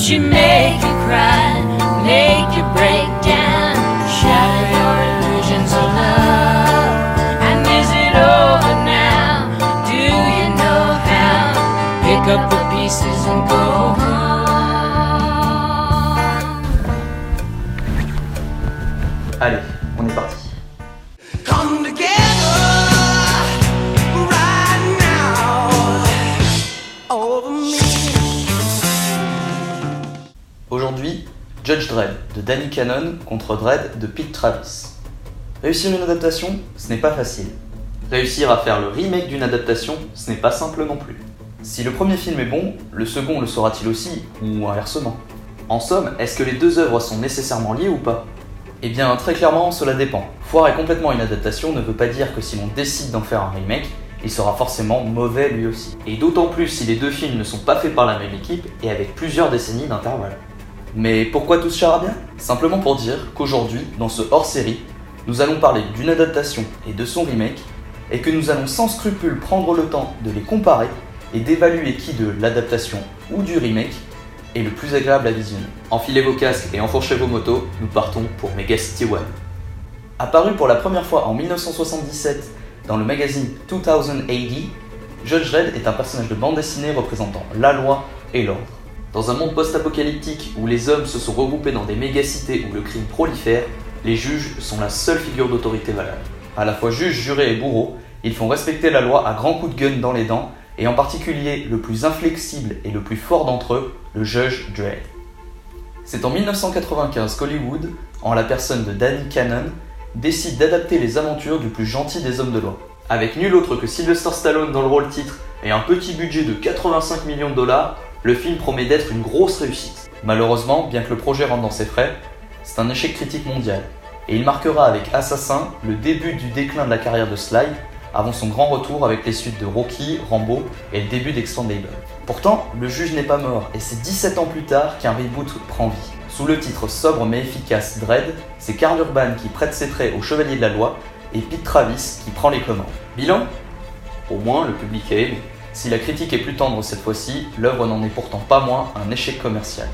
she make you cry, make you break down, shatter your illusions of love? And is it over now? Do you know how? Pick up the pieces and go home. Allez, on est parti. Come together right now over me. Aujourd'hui, Judge Dredd de Danny Cannon contre Dredd de Pete Travis. Réussir une adaptation, ce n'est pas facile. Réussir à faire le remake d'une adaptation, ce n'est pas simple non plus. Si le premier film est bon, le second le sera-t-il aussi, ou inversement? En somme, est-ce que les deux œuvres sont nécessairement liées ou pas? Eh bien, très clairement, cela dépend. Foirer complètement une adaptation ne veut pas dire que si l'on décide d'en faire un remake, il sera forcément mauvais lui aussi. Et d'autant plus si les deux films ne sont pas faits par la même équipe et avec plusieurs décennies d'intervalle. Mais pourquoi tout ce charabia? Simplement pour dire qu'aujourd'hui, dans ce hors-série, nous allons parler d'une adaptation et de son remake, et que nous allons sans scrupule prendre le temps de les comparer et d'évaluer qui de l'adaptation ou du remake est le plus agréable à visionner. Enfilez vos casques et enfourchez vos motos, nous partons pour Mega City 1. Apparu pour la première fois en 1977 dans le magazine 2000 AD, Judge Dredd est un personnage de bande dessinée représentant la loi et l'ordre. Dans un monde post-apocalyptique où les hommes se sont regroupés dans des méga-cités où le crime prolifère, les juges sont la seule figure d'autorité valable. À la fois juges, jurés et bourreaux, ils font respecter la loi à grands coups de gun dans les dents, et en particulier le plus inflexible et le plus fort d'entre eux, le Judge Dredd. C'est en 1995 qu'Hollywood, en la personne de Danny Cannon, décide d'adapter les aventures du plus gentil des hommes de loi. Avec nul autre que Sylvester Stallone dans le rôle titre et un petit budget de 85 millions de dollars, le film promet d'être une grosse réussite. Malheureusement, bien que le projet rentre dans ses frais, c'est un échec critique mondial, et il marquera avec Assassin le début du déclin de la carrière de Sly, avant son grand retour avec les suites de Rocky, Rambo et le début d'Expandable. Pourtant, le juge n'est pas mort, et c'est 17 ans plus tard qu'un reboot prend vie. Sous le titre sobre mais efficace Dredd, c'est Karl Urban qui prête ses traits au Chevalier de la Loi, et Pete Travis qui prend les commandes. Bilan? Au moins, le public a aimé. Si la critique est plus tendre cette fois-ci, l'œuvre n'en est pourtant pas moins un échec commercial.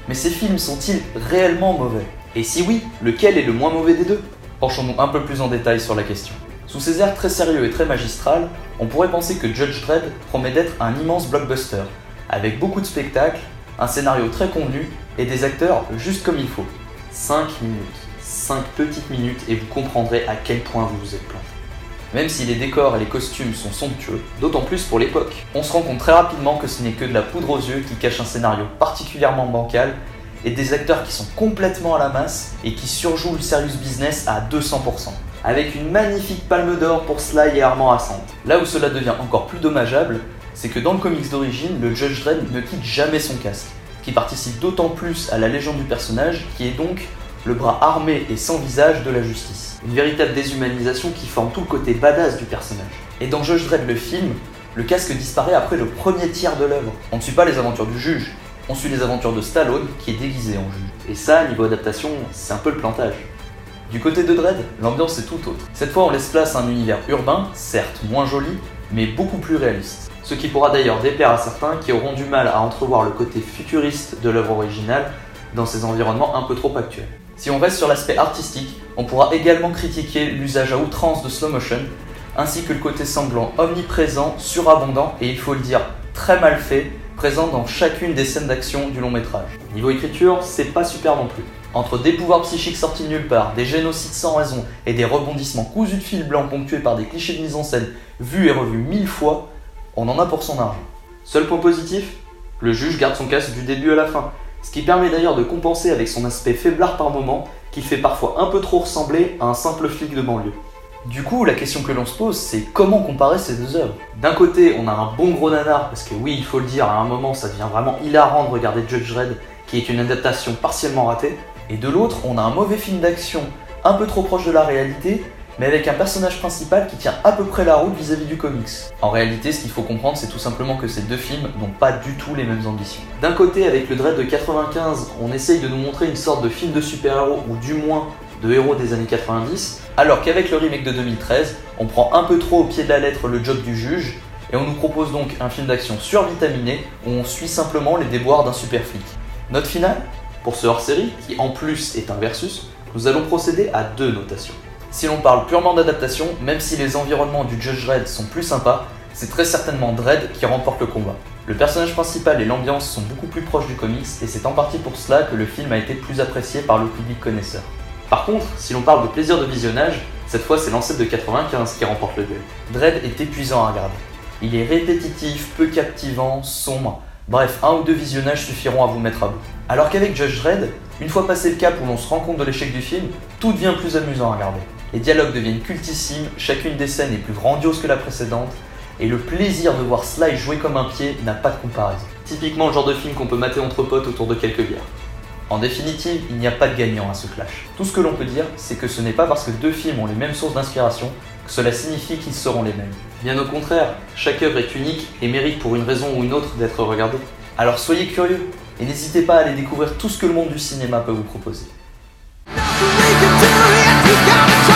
Mais ces films sont-ils réellement mauvais? Et si oui, lequel est le moins mauvais des deux? Penchons-nous un peu plus en détail sur la question. Sous ses airs très sérieux et très magistral, on pourrait penser que Judge Dredd promet d'être un immense blockbuster, avec beaucoup de spectacles, un scénario très convenu et des acteurs juste comme il faut. 5 minutes, 5 petites minutes et vous comprendrez à quel point vous vous êtes planté. Même si les décors et les costumes sont somptueux, d'autant plus pour l'époque, on se rend compte très rapidement que ce n'est que de la poudre aux yeux qui cache un scénario particulièrement bancal et des acteurs qui sont complètement à la masse et qui surjouent le serious business à 200%. Avec une magnifique palme d'or pour Sly et Armand Assante. Là où cela devient encore plus dommageable, c'est que dans le comics d'origine, le Judge Dredd ne quitte jamais son casque, qui participe d'autant plus à la légende du personnage, qui est donc le bras armé et sans visage de la justice. Une véritable déshumanisation qui forme tout le côté badass du personnage. Et dans Judge Dredd le film, le casque disparaît après le premier tiers de l'œuvre. On ne suit pas les aventures du juge, on suit les aventures de Stallone qui est déguisé en juge. Et ça, niveau adaptation, c'est un peu le plantage. Du côté de Dredd, l'ambiance est tout autre. Cette fois, on laisse place à un univers urbain, certes moins joli, mais beaucoup plus réaliste. Ce qui pourra d'ailleurs déplaire à certains qui auront du mal à entrevoir le côté futuriste de l'œuvre originale dans ces environnements un peu trop actuels. Si on reste sur l'aspect artistique, on pourra également critiquer l'usage à outrance de slow motion, ainsi que le côté sanglant omniprésent, surabondant et il faut le dire très mal fait, présent dans chacune des scènes d'action du long métrage. Niveau écriture, c'est pas super non plus. Entre des pouvoirs psychiques sortis de nulle part, des génocides sans raison et des rebondissements cousus de fil blanc ponctués par des clichés de mise en scène vus et revus 1000 fois, on en a pour son argent. Seul point positif, le juge garde son casque du début à la fin, ce qui permet d'ailleurs de compenser avec son aspect faiblard par moment, qui fait parfois un peu trop ressembler à un simple flic de banlieue. Du coup, la question que l'on se pose, c'est comment comparer ces deux œuvres? D'un côté, on a un bon gros nanar, parce que oui, il faut le dire, à un moment, ça devient vraiment hilarant de regarder Judge Dredd, qui est une adaptation partiellement ratée. Et de l'autre, on a un mauvais film d'action, un peu trop proche de la réalité, mais avec un personnage principal qui tient à peu près la route vis-à-vis du comics. En réalité, ce qu'il faut comprendre, c'est tout simplement que ces deux films n'ont pas du tout les mêmes ambitions. D'un côté, avec le Dredd de 95, on essaye de nous montrer une sorte de film de super-héros, ou du moins de héros des années 90, alors qu'avec le remake de 2013, on prend un peu trop au pied de la lettre le job du juge, et on nous propose donc un film d'action survitaminé, où on suit simplement les déboires d'un super flic. Note finale, pour ce hors-série, qui en plus est un versus, nous allons procéder à 2 notations. Si l'on parle purement d'adaptation, même si les environnements du Judge Dredd sont plus sympas, c'est très certainement Dredd qui remporte le combat. Le personnage principal et l'ambiance sont beaucoup plus proches du comics, et c'est en partie pour cela que le film a été plus apprécié par le public connaisseur. Par contre, si l'on parle de plaisir de visionnage, cette fois c'est l'ancêtre de 95 qui remporte le duel. Dredd est épuisant à regarder. Il est répétitif, peu captivant, sombre, bref, 1 ou 2 visionnages suffiront à vous mettre à bout. Alors qu'avec Judge Dredd, une fois passé le cap où l'on se rend compte de l'échec du film, tout devient plus amusant à regarder. Les dialogues deviennent cultissimes, chacune des scènes est plus grandiose que la précédente, et le plaisir de voir Sly jouer comme un pied n'a pas de comparaison. Typiquement le genre de film qu'on peut mater entre potes autour de quelques bières. En définitive, il n'y a pas de gagnant à ce clash. Tout ce que l'on peut dire, c'est que ce n'est pas parce que 2 films ont les mêmes sources d'inspiration que cela signifie qu'ils seront les mêmes. Bien au contraire, chaque œuvre est unique et mérite pour une raison ou une autre d'être regardée. Alors soyez curieux et n'hésitez pas à aller découvrir tout ce que le monde du cinéma peut vous proposer. We can do it, we gotta try.